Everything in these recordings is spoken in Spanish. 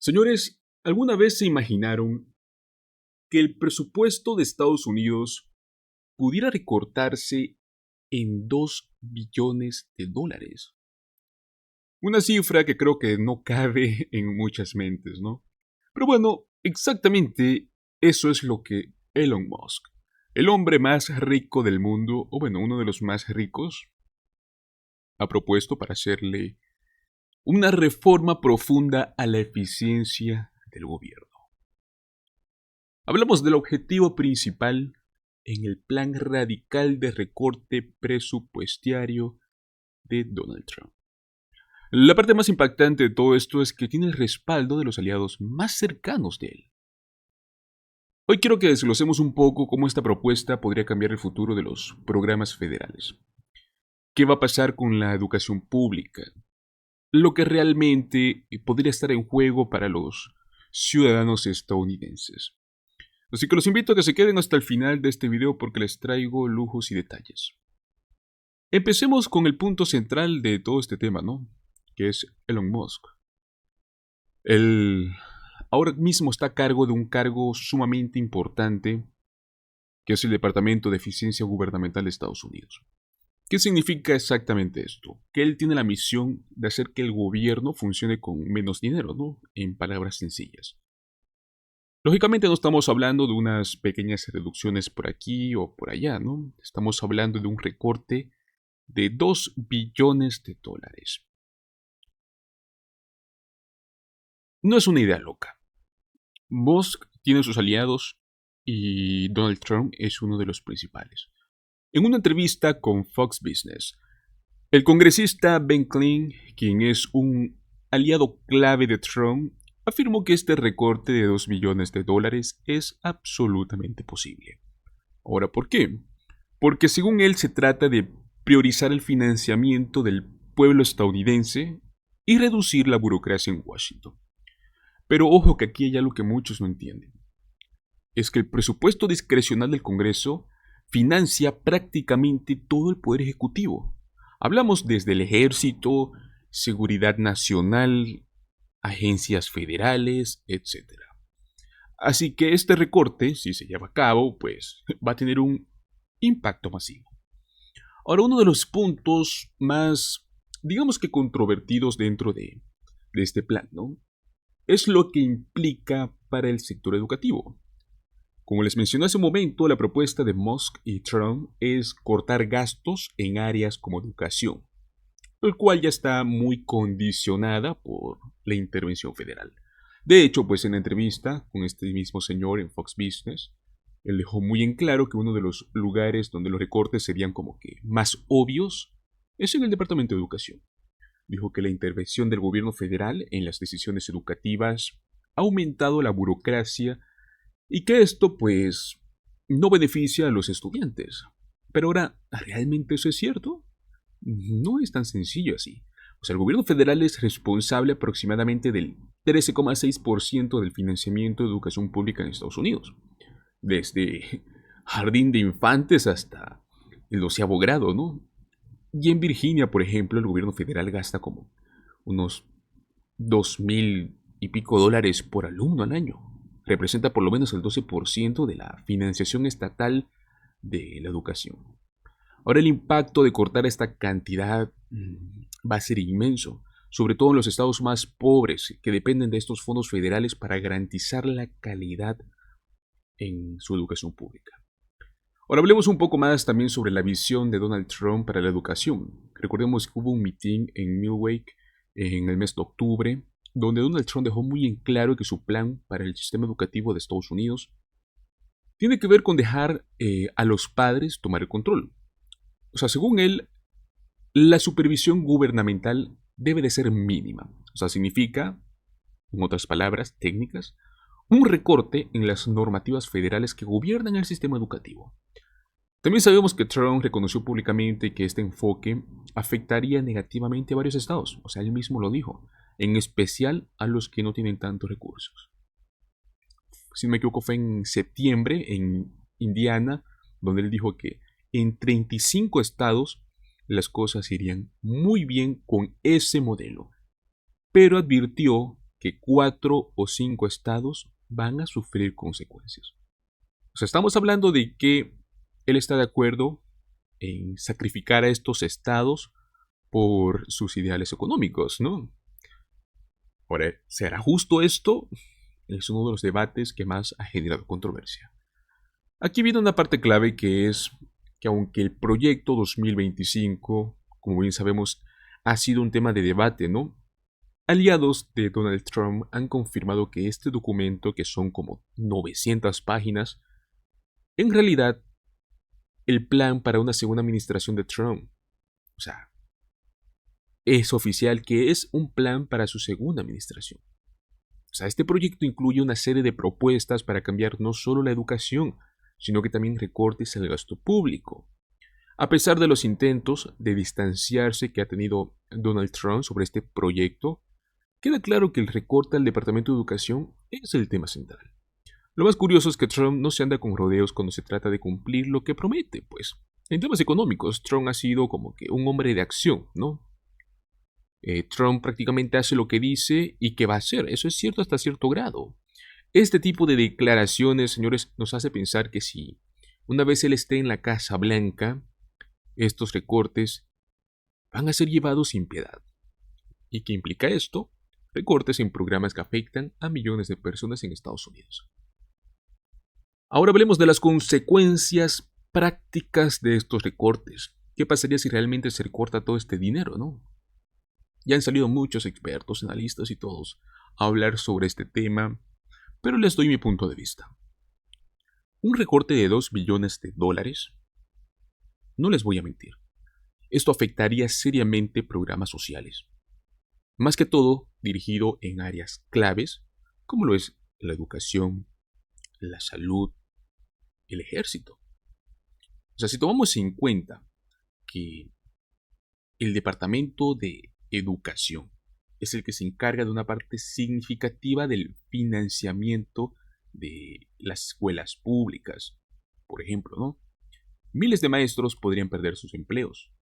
Señores, ¿alguna vez se imaginaron que el presupuesto de Estados Unidos pudiera recortarse en $2 billones? Una cifra que creo que no cabe en muchas mentes, ¿no? Pero bueno, exactamente eso es lo que Elon Musk, el hombre más rico del mundo, o bueno, uno de los más ricos, ha propuesto para hacerle una reforma profunda a la eficiencia del gobierno. Hablamos del objetivo principal en el plan radical de recorte presupuestario de Donald Trump. La parte más impactante de todo esto es que tiene el respaldo de los aliados más cercanos de él. Hoy quiero que desglosemos un poco cómo esta propuesta podría cambiar el futuro de los programas federales. ¿Qué va a pasar con la educación pública? Lo que realmente podría estar en juego para los ciudadanos estadounidenses. Así que los invito a que se queden hasta el final de este video porque les traigo lujos y detalles. Empecemos con el punto central de todo este tema, ¿no? Que es Elon Musk. Él ahora mismo está a cargo de un cargo sumamente importante, que es el Departamento de Eficiencia Gubernamental de Estados Unidos. ¿Qué significa exactamente esto? Que él tiene la misión de hacer que el gobierno funcione con menos dinero, ¿no? En palabras sencillas. Lógicamente no estamos hablando de unas pequeñas reducciones por aquí o por allá, ¿no? Estamos hablando de un recorte de $2 billones. No es una idea loca. Musk tiene sus aliados y Donald Trump es uno de los principales. En una entrevista con Fox Business, el congresista Ben Clean, quien es un aliado clave de Trump, afirmó que este recorte de $2 billones es absolutamente posible. Ahora, ¿por qué? Porque según él se trata de priorizar el financiamiento del pueblo estadounidense y reducir la burocracia en Washington. Pero ojo que aquí hay algo que muchos no entienden. Es que el presupuesto discrecional del Congreso financia prácticamente todo el poder ejecutivo. Hablamos desde el ejército, seguridad nacional, agencias federales, etc. Así que este recorte, si se lleva a cabo, pues va a tener un impacto masivo. Ahora, uno de los puntos más, digamos que controvertidos dentro de este plan, ¿no? Es lo que implica para el sector educativo. Como les mencioné hace un momento, la propuesta de Musk y Trump es cortar gastos en áreas como educación, el cual ya está muy condicionada por la intervención federal. De hecho, pues en la entrevista con este mismo señor en Fox Business, él dejó muy en claro que uno de los lugares donde los recortes serían como que más obvios es en el Departamento de Educación. Dijo que la intervención del gobierno federal en las decisiones educativas ha aumentado la burocracia y que esto pues no beneficia a los estudiantes. Pero ahora, ¿realmente eso es cierto? No es tan sencillo así. O sea, el gobierno federal es responsable aproximadamente del 13,6% del financiamiento de educación pública en Estados Unidos, desde jardín de infantes hasta el 12º grado, ¿no? Y en Virginia, por ejemplo, el gobierno federal gasta como unos 2,000 y pico dólares por alumno al año. Representa por lo menos el 12% de la financiación estatal de la educación. Ahora el impacto de cortar esta cantidad va a ser inmenso, sobre todo en los estados más pobres que dependen de estos fondos federales para garantizar la calidad en su educación pública. Ahora hablemos un poco más también sobre la visión de Donald Trump para la educación. Recordemos que hubo un meeting en Milwaukee en el mes de octubre, donde Donald Trump dejó muy en claro que su plan para el sistema educativo de Estados Unidos tiene que ver con dejar a los padres tomar el control. O sea, según él, la supervisión gubernamental debe de ser mínima. O sea, significa, en otras palabras técnicas, un recorte en las normativas federales que gobiernan el sistema educativo. También sabemos que Trump reconoció públicamente que este enfoque afectaría negativamente a varios estados, o sea, él mismo lo dijo, en especial a los que no tienen tantos recursos. Si no me equivoco, fue en septiembre en Indiana, donde él dijo que en 35 estados las cosas irían muy bien con ese modelo, pero advirtió que 4 o 5 estados van a sufrir consecuencias. O sea, estamos hablando de que él está de acuerdo en sacrificar a estos estados por sus ideales económicos, ¿no? Ahora, ¿será justo esto? Es uno de los debates que más ha generado controversia. Aquí viene una parte clave que es que aunque el proyecto 2025, como bien sabemos, ha sido un tema de debate, ¿no? Aliados de Donald Trump han confirmado que este documento, que son como 900 páginas, en realidad el plan para una segunda administración de Trump. O sea, es oficial que es un plan para su segunda administración. O sea, este proyecto incluye una serie de propuestas para cambiar no solo la educación, sino que también recortes al gasto público. A pesar de los intentos de distanciarse que ha tenido Donald Trump sobre este proyecto, queda claro que el recorte al Departamento de Educación es el tema central. Lo más curioso es que Trump no se anda con rodeos cuando se trata de cumplir lo que promete, pues. En temas económicos, Trump ha sido como que un hombre de acción, ¿no? Trump prácticamente hace lo que dice y que va a hacer. Eso es cierto hasta cierto grado. Este tipo de declaraciones, señores, nos hace pensar que si una vez él esté en la Casa Blanca, estos recortes van a ser llevados sin piedad. ¿Y qué implica esto? Recortes en programas que afectan a millones de personas en Estados Unidos. Ahora hablemos de las consecuencias prácticas de estos recortes. ¿Qué pasaría si realmente se recorta todo este dinero, no? Ya han salido muchos expertos, analistas y todos a hablar sobre este tema, pero les doy mi punto de vista. Un recorte de 2 billones de dólares, no les voy a mentir, esto afectaría seriamente programas sociales, más que todo dirigido en áreas claves, como lo es la educación, la salud, el ejército. O sea, si tomamos en cuenta que el Departamento de Educación es el que se encarga de una parte significativa del financiamiento de las escuelas públicas, por ejemplo, ¿no? Miles de maestros podrían perder sus empleos,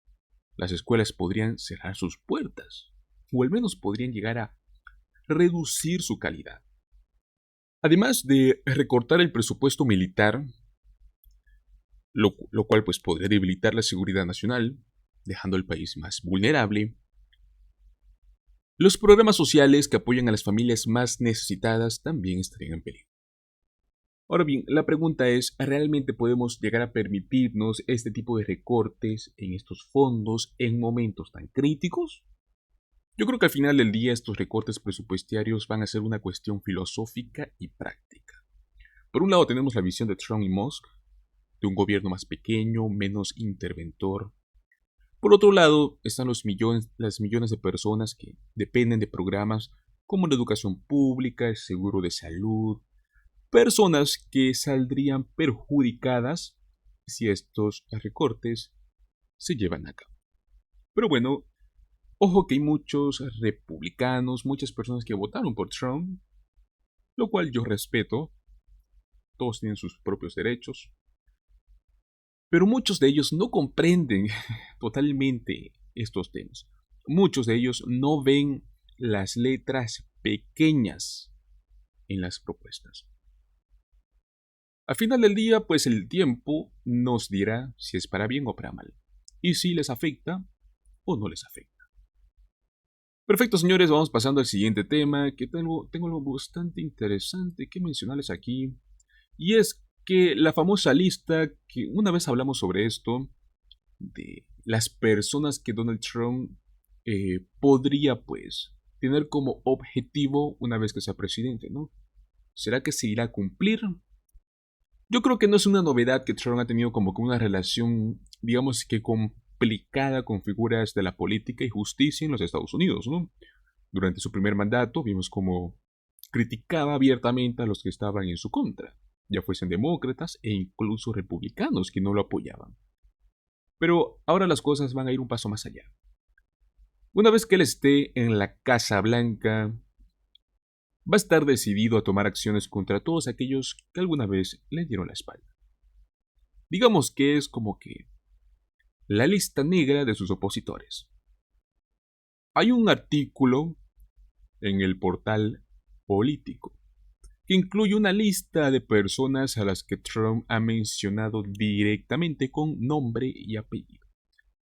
las escuelas podrían cerrar sus puertas, o al menos podrían llegar a reducir su calidad. Además de recortar el presupuesto militar, lo cual pues podría debilitar la seguridad nacional, dejando el país más vulnerable. Los programas sociales que apoyan a las familias más necesitadas también estarían en peligro. Ahora bien, la pregunta es, ¿realmente podemos llegar a permitirnos este tipo de recortes en estos fondos en momentos tan críticos? Yo creo que al final del día estos recortes presupuestarios van a ser una cuestión filosófica y práctica. Por un lado tenemos la visión de Trump y Musk, de un gobierno más pequeño, menos interventor. Por otro lado están las millones de personas que dependen de programas como la educación pública, el seguro de salud, personas que saldrían perjudicadas si estos recortes se llevan a cabo. Pero bueno, ojo que hay muchos republicanos, muchas personas que votaron por Trump, lo cual yo respeto, todos tienen sus propios derechos, pero muchos de ellos no comprenden totalmente estos temas. Muchos de ellos no ven las letras pequeñas en las propuestas. Al final del día, pues el tiempo nos dirá si es para bien o para mal, y si les afecta o no les afecta. Perfecto, señores, vamos pasando al siguiente tema, que tengo algo bastante interesante que mencionarles aquí, y es que la famosa lista, que una vez hablamos sobre esto, de las personas que Donald Trump podría, pues, tener como objetivo una vez que sea presidente, ¿no? ¿Será que se irá a cumplir? Yo creo que no es una novedad que Trump ha tenido como que una relación, digamos que complicada con figuras de la política y justicia en los Estados Unidos, ¿no? Durante su primer mandato vimos cómo criticaba abiertamente a los que estaban en su contra, ya fuesen demócratas e incluso republicanos que no lo apoyaban. Pero ahora las cosas van a ir un paso más allá. Una vez que él esté en la Casa Blanca, va a estar decidido a tomar acciones contra todos aquellos que alguna vez le dieron la espalda. Digamos que es como que la lista negra de sus opositores. Hay un artículo en el portal político, que incluye una lista de personas a las que Trump ha mencionado directamente con nombre y apellido.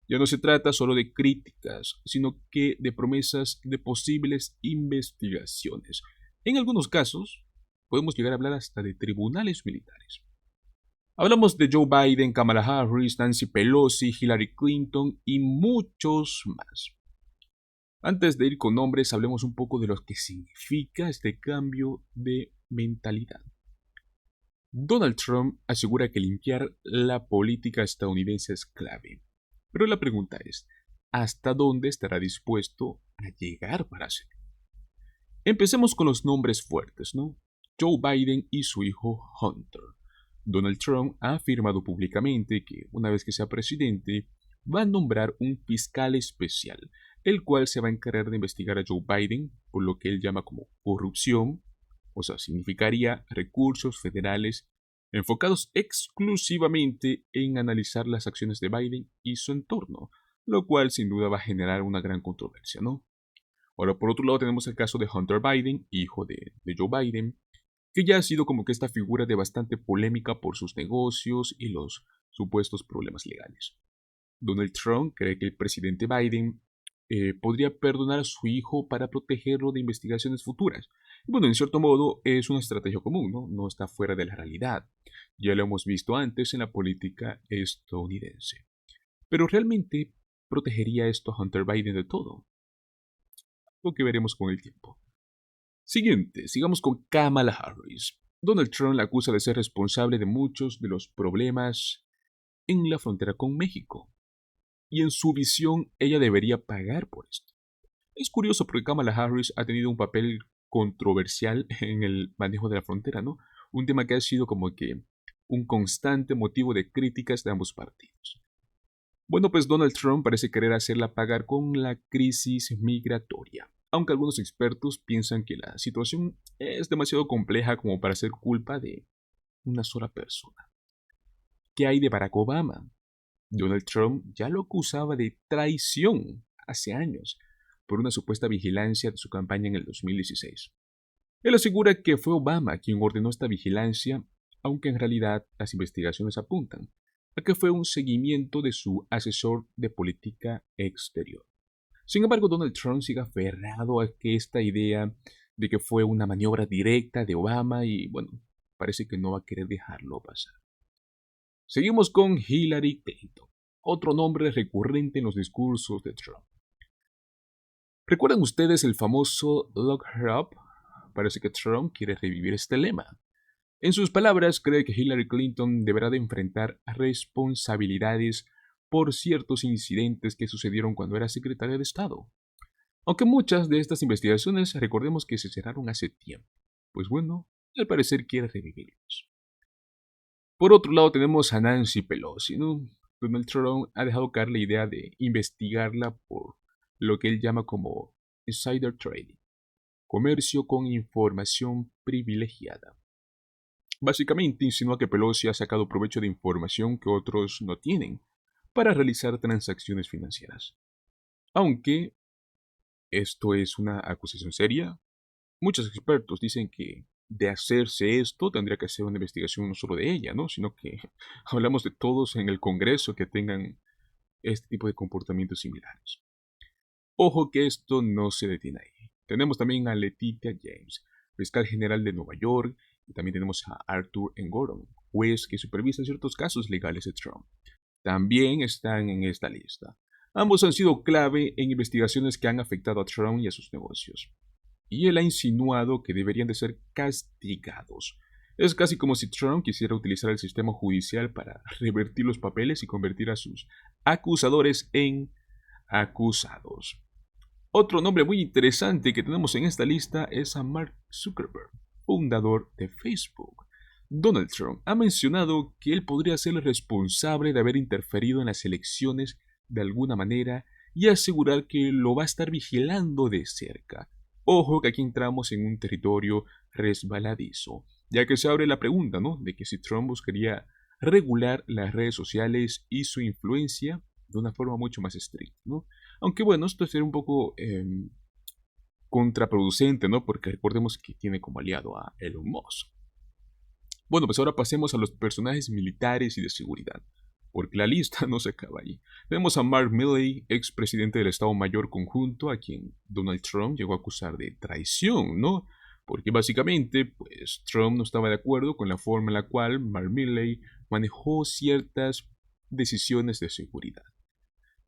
Ya no se trata solo de críticas, sino que de promesas de posibles investigaciones. En algunos casos, podemos llegar a hablar hasta de tribunales militares. Hablamos de Joe Biden, Kamala Harris, Nancy Pelosi, Hillary Clinton y muchos más. Antes de ir con nombres, hablemos un poco de lo que significa este cambio de mentalidad. Donald Trump asegura que limpiar la política estadounidense es clave. Pero la pregunta es, ¿hasta dónde estará dispuesto a llegar para hacerlo? Empecemos con los nombres fuertes, ¿no? Joe Biden y su hijo Hunter. Donald Trump ha afirmado públicamente que, una vez que sea presidente, va a nombrar un fiscal especial, el cual se va a encargar de investigar a Joe Biden por lo que él llama como corrupción, o sea, significaría recursos federales enfocados exclusivamente en analizar las acciones de Biden y su entorno, lo cual sin duda va a generar una gran controversia, ¿no? Ahora, por otro lado, tenemos el caso de Hunter Biden, hijo de Joe Biden, que ya ha sido como que esta figura de bastante polémica por sus negocios y los supuestos problemas legales. Donald Trump cree que el presidente Biden podría perdonar a su hijo para protegerlo de investigaciones futuras. Bueno, en cierto modo es una estrategia común, ¿no? No está fuera de la realidad. Ya lo hemos visto antes en la política estadounidense. Pero ¿realmente protegería esto a Hunter Biden de todo? Lo que veremos con el tiempo. Siguiente, sigamos con Kamala Harris. Donald Trump la acusa de ser responsable de muchos de los problemas en la frontera con México. Y en su visión, ella debería pagar por esto. Es curioso porque Kamala Harris ha tenido un papel controversial en el manejo de la frontera, ¿no? Un tema que ha sido como que un constante motivo de críticas de ambos partidos. Bueno, pues Donald Trump parece querer hacerla pagar con la crisis migratoria, aunque algunos expertos piensan que la situación es demasiado compleja como para ser culpa de una sola persona. ¿Qué hay de Barack Obama? Donald Trump ya lo acusaba de traición hace años por una supuesta vigilancia de su campaña en el 2016. Él asegura que fue Obama quien ordenó esta vigilancia, aunque en realidad las investigaciones apuntan a que fue un seguimiento de su asesor de política exterior. Sin embargo, Donald Trump sigue aferrado a que esta idea de que fue una maniobra directa de Obama y, bueno, parece que no va a querer dejarlo pasar. Seguimos con Hillary Clinton, otro nombre recurrente en los discursos de Trump. ¿Recuerdan ustedes el famoso Lock Her Up? Parece que Trump quiere revivir este lema. En sus palabras, cree que Hillary Clinton deberá de enfrentar responsabilidades por ciertos incidentes que sucedieron cuando era secretaria de Estado. Aunque muchas de estas investigaciones recordemos que se cerraron hace tiempo. Pues bueno, al parecer quiere revivirlos. Por otro lado tenemos a Nancy Pelosi, ¿no? Donald Trump ha dejado caer la idea de investigarla por lo que él llama como insider trading, comercio con información privilegiada. Básicamente insinúa que Pelosi ha sacado provecho de información que otros no tienen para realizar transacciones financieras. Aunque esto es una acusación seria, muchos expertos dicen que de hacerse esto tendría que hacer una investigación no solo de ella, ¿no? Sino que hablamos de todos en el Congreso que tengan este tipo de comportamientos similares. Ojo que esto no se detiene ahí. Tenemos también a Letitia James, fiscal general de Nueva York, y también tenemos a Arthur Engoron, juez que supervisa ciertos casos legales de Trump. También están en esta lista. Ambos han sido clave en investigaciones que han afectado a Trump y a sus negocios. Y él ha insinuado que deberían de ser castigados. Es casi como si Trump quisiera utilizar el sistema judicial para revertir los papeles y convertir a sus acusadores en acusados. Otro nombre muy interesante que tenemos en esta lista es a Mark Zuckerberg, fundador de Facebook. Donald Trump ha mencionado que él podría ser el responsable de haber interferido en las elecciones de alguna manera y asegurar que lo va a estar vigilando de cerca. Ojo que aquí entramos en un territorio resbaladizo, ya que se abre la pregunta, ¿no? De que si Trump buscaría regular las redes sociales y su influencia de una forma mucho más estricta, ¿no? Aunque bueno, esto sería un poco contraproducente, ¿no? Porque recordemos que tiene como aliado a Elon Musk. Bueno, pues ahora pasemos a los personajes militares y de seguridad, porque la lista no se acaba ahí. Tenemos a Mark Milley, expresidente del Estado Mayor Conjunto, a quien Donald Trump llegó a acusar de traición, ¿no? Porque básicamente, pues Trump no estaba de acuerdo con la forma en la cual Mark Milley manejó ciertas decisiones de seguridad.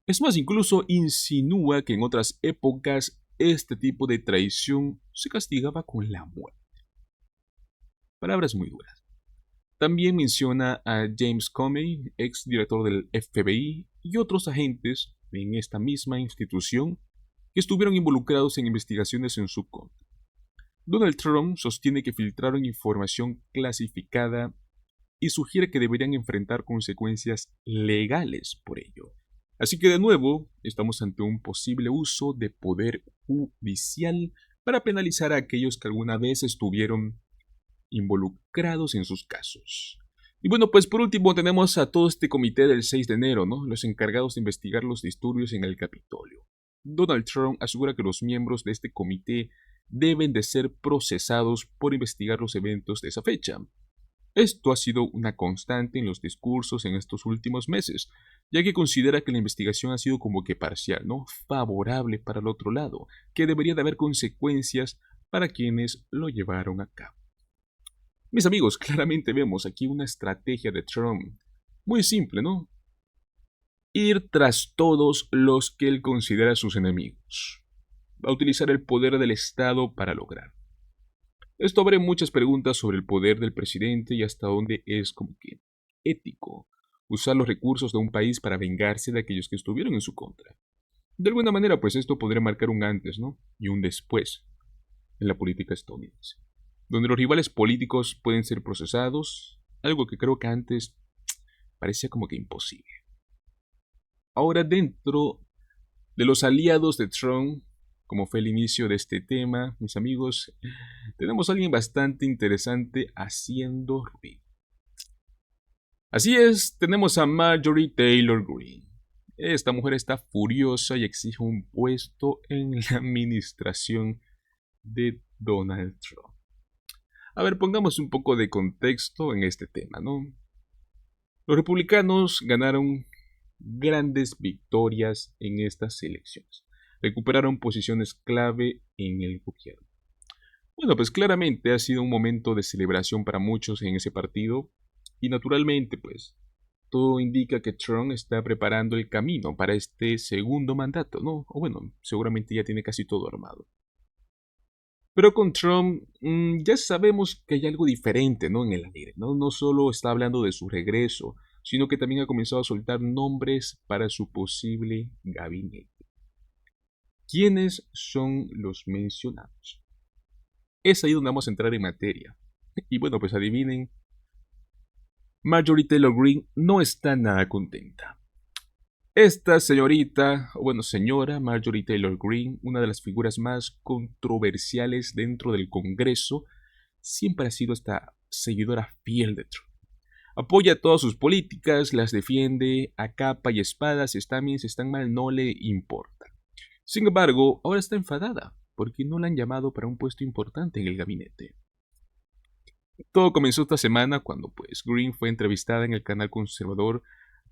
Es más, incluso insinúa que en otras épocas este tipo de traición se castigaba con la muerte. Palabras muy duras. También menciona a James Comey, ex director del FBI, y otros agentes en esta misma institución que estuvieron involucrados en investigaciones en su contra. Donald Trump sostiene que filtraron información clasificada y sugiere que deberían enfrentar consecuencias legales por ello. Así que de nuevo, estamos ante un posible uso de poder judicial para penalizar a aquellos que alguna vez estuvieron involucrados en sus casos. Y bueno, pues por último tenemos a todo este comité del 6 de enero, ¿no? Los encargados de investigar los disturbios en el Capitolio. Donald Trump asegura que los miembros de este comité deben de ser procesados por investigar los eventos de esa fecha. Esto ha sido una constante en los discursos en estos últimos meses, ya que considera que la investigación ha sido como que parcial, ¿no? Favorable para el otro lado, que debería de haber consecuencias para quienes lo llevaron a cabo. Mis amigos, claramente vemos aquí una estrategia de Trump muy simple, ¿no? Ir tras todos los que él considera sus enemigos. Va a utilizar el poder del Estado para lograr. Esto abre muchas preguntas sobre el poder del presidente y hasta dónde es como que ético usar los recursos de un país para vengarse de aquellos que estuvieron en su contra. De alguna manera, pues esto podría marcar un antes, ¿no? Y un después en la política estadounidense, donde los rivales políticos pueden ser procesados, algo que creo que antes parecía como que imposible. Ahora, dentro de los aliados de Trump, como fue el inicio de este tema, mis amigos, tenemos a alguien bastante interesante haciendo ruido. Así es, tenemos a Marjorie Taylor Greene. Esta mujer está furiosa y exige un puesto en la administración de Donald Trump. A ver, pongamos un poco de contexto en este tema, ¿no? Los republicanos ganaron grandes victorias en estas elecciones. Recuperaron posiciones clave en el gobierno. Bueno, pues claramente ha sido un momento de celebración para muchos en ese partido y naturalmente, pues, todo indica que Trump está preparando el camino para este segundo mandato, ¿no? O bueno, seguramente ya tiene casi todo armado. Pero con Trump ya sabemos que hay algo diferente, ¿no? En el aire, ¿no? No solo está hablando de su regreso, sino que también ha comenzado a soltar nombres para su posible gabinete. ¿Quiénes son los mencionados? Es ahí donde vamos a entrar en materia. Y bueno, pues adivinen, Marjorie Taylor Greene no está nada contenta. Esta señorita, o bueno, señora Marjorie Taylor Greene, una de las figuras más controversiales dentro del Congreso, siempre ha sido esta seguidora fiel de Trump. Apoya todas sus políticas, las defiende a capa y espada, si están bien, si están mal, no le importa. Sin embargo, ahora está enfadada, porque no la han llamado para un puesto importante en el gabinete. Todo comenzó esta semana cuando pues Greene fue entrevistada en el canal conservador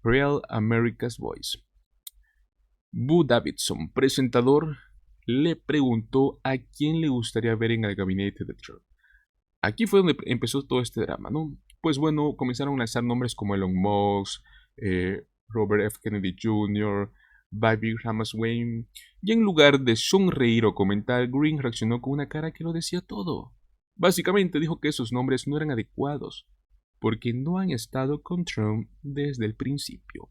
Real America's Voice. Boo Davidson, presentador, le preguntó a quién le gustaría ver en el gabinete de Trump. Aquí fue donde empezó todo este drama, ¿no? Pues bueno, comenzaron a lanzar nombres como Elon Musk, Robert F. Kennedy Jr., Bobby Ramaswamy, y en lugar de sonreír o comentar, Greene reaccionó con una cara que lo decía todo. Básicamente dijo que esos nombres no eran adecuados, porque no han estado con Trump desde el principio.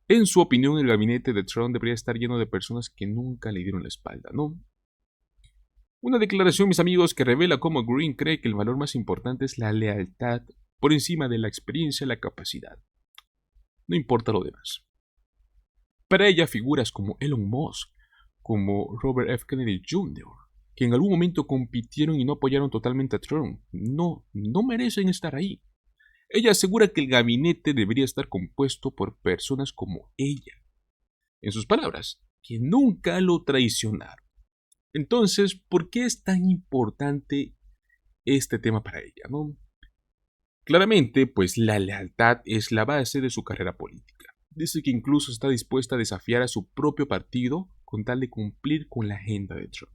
En su opinión, el gabinete de Trump debería estar lleno de personas que nunca le dieron la espalda, ¿no? Una declaración, mis amigos, que revela cómo Greene cree que el valor más importante es la lealtad por encima de la experiencia y la capacidad. No importa lo demás. Para ella, figuras como Elon Musk, como Robert F. Kennedy Jr., que en algún momento compitieron y no apoyaron totalmente a Trump, no merecen estar ahí. Ella asegura que el gabinete debería estar compuesto por personas como ella. En sus palabras, que nunca lo traicionaron. Entonces, ¿por qué es tan importante este tema para ella, no? Claramente, pues la lealtad es la base de su carrera política. Dice que incluso está dispuesta a desafiar a su propio partido con tal de cumplir con la agenda de Trump.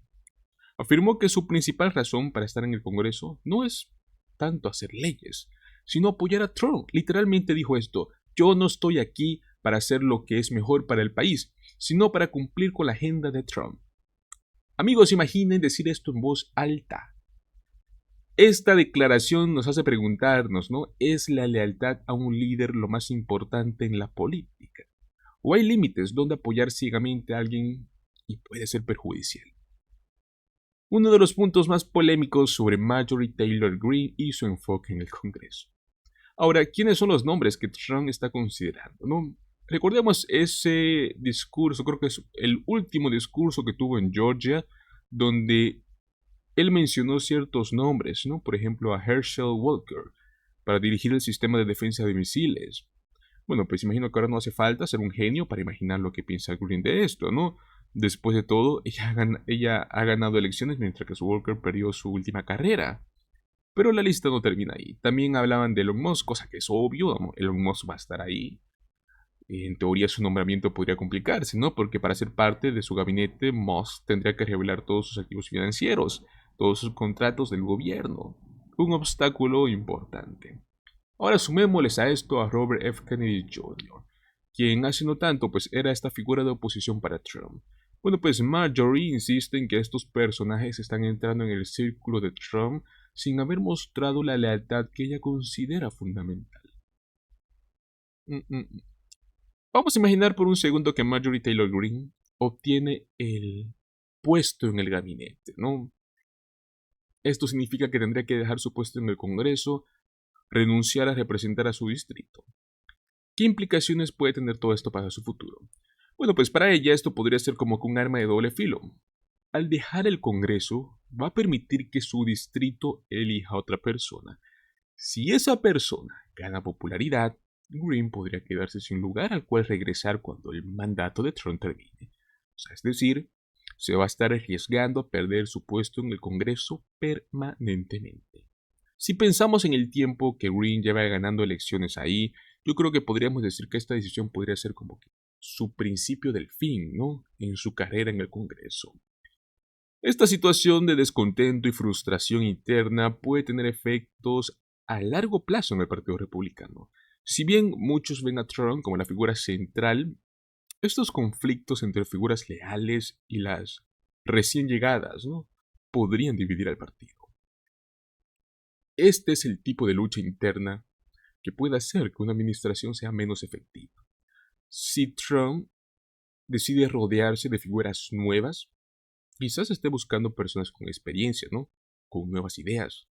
Afirmó que su principal razón para estar en el Congreso no es tanto hacer leyes, sino apoyar a Trump. Literalmente dijo esto: yo no estoy aquí para hacer lo que es mejor para el país, sino para cumplir con la agenda de Trump. Amigos, imaginen decir esto en voz alta. Esta declaración nos hace preguntarnos, ¿no? ¿Es la lealtad a un líder lo más importante en la política? ¿O hay límites donde apoyar ciegamente a alguien y puede ser perjudicial? Uno de los puntos más polémicos sobre Marjorie Taylor Greene y su enfoque en el Congreso. Ahora, ¿quiénes son los nombres que Trump está considerando, no? Recordemos ese discurso, creo que es el último discurso que tuvo en Georgia, donde él mencionó ciertos nombres, ¿no? Por ejemplo, a Herschel Walker, para dirigir el sistema de defensa de misiles. Bueno, pues imagino que ahora no hace falta ser un genio para imaginar lo que piensa Green de esto, ¿no? Después de todo, ella ha ganado elecciones mientras que Walker perdió su última carrera. Pero la lista no termina ahí. También hablaban de Elon Musk, cosa que es obvio, ¿no? Elon Musk va a estar ahí. En teoría su nombramiento podría complicarse, ¿no? Porque para ser parte de su gabinete, Musk tendría que revelar todos sus activos financieros, todos sus contratos del gobierno. Un obstáculo importante. Ahora sumémosles a esto a Robert F. Kennedy Jr., quien hace no tanto pues era esta figura de oposición para Trump. Bueno, pues Marjorie insiste en que estos personajes están entrando en el círculo de Trump sin haber mostrado la lealtad que ella considera fundamental. Vamos a imaginar por un segundo que Marjorie Taylor Greene obtiene el puesto en el gabinete, ¿no? Esto significa que tendría que dejar su puesto en el Congreso, renunciar a representar a su distrito. ¿Qué implicaciones puede tener todo esto para su futuro? Bueno, pues para ella esto podría ser como que un arma de doble filo. Al dejar el Congreso, va a permitir que su distrito elija a otra persona. Si esa persona gana popularidad, Greene podría quedarse sin lugar al cual regresar cuando el mandato de Trump termine. O sea, es decir, se va a estar arriesgando a perder su puesto en el Congreso permanentemente. Si pensamos en el tiempo que Greene lleva ganando elecciones ahí, yo creo que podríamos decir que esta decisión podría ser como que su principio del fin, ¿no? En su carrera en el Congreso. Esta situación de descontento y frustración interna puede tener efectos a largo plazo en el Partido Republicano. Si bien muchos ven a Trump como la figura central, estos conflictos entre figuras leales y las recién llegadas, ¿no? podrían dividir al partido. Este es el tipo de lucha interna que puede hacer que una administración sea menos efectiva. Si Trump decide rodearse de figuras nuevas, quizás esté buscando personas con experiencia, ¿no? Con nuevas ideas.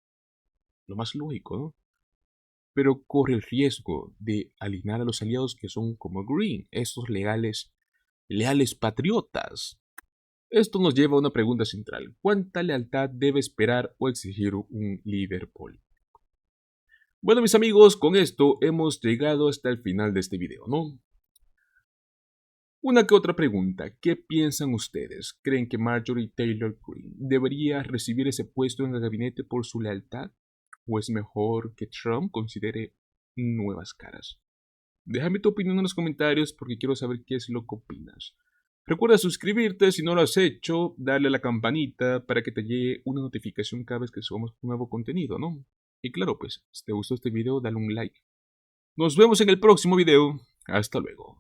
Lo más lógico, ¿no? Pero corre el riesgo de alinear a los aliados que son como Greene, estos leales patriotas. Esto nos lleva a una pregunta central: ¿cuánta lealtad debe esperar o exigir un líder político? Bueno, mis amigos, con esto hemos llegado hasta el final de este video, ¿no? Una que otra pregunta: ¿qué piensan ustedes? ¿Creen que Marjorie Taylor Greene debería recibir ese puesto en el gabinete por su lealtad? ¿O es mejor que Trump considere nuevas caras? Déjame tu opinión en los comentarios porque quiero saber qué es lo que opinas. Recuerda suscribirte si no lo has hecho, darle a la campanita para que te llegue una notificación cada vez que subamos un nuevo contenido, ¿no? Y claro, pues, si te gustó este video, dale un like. Nos vemos en el próximo video. Hasta luego.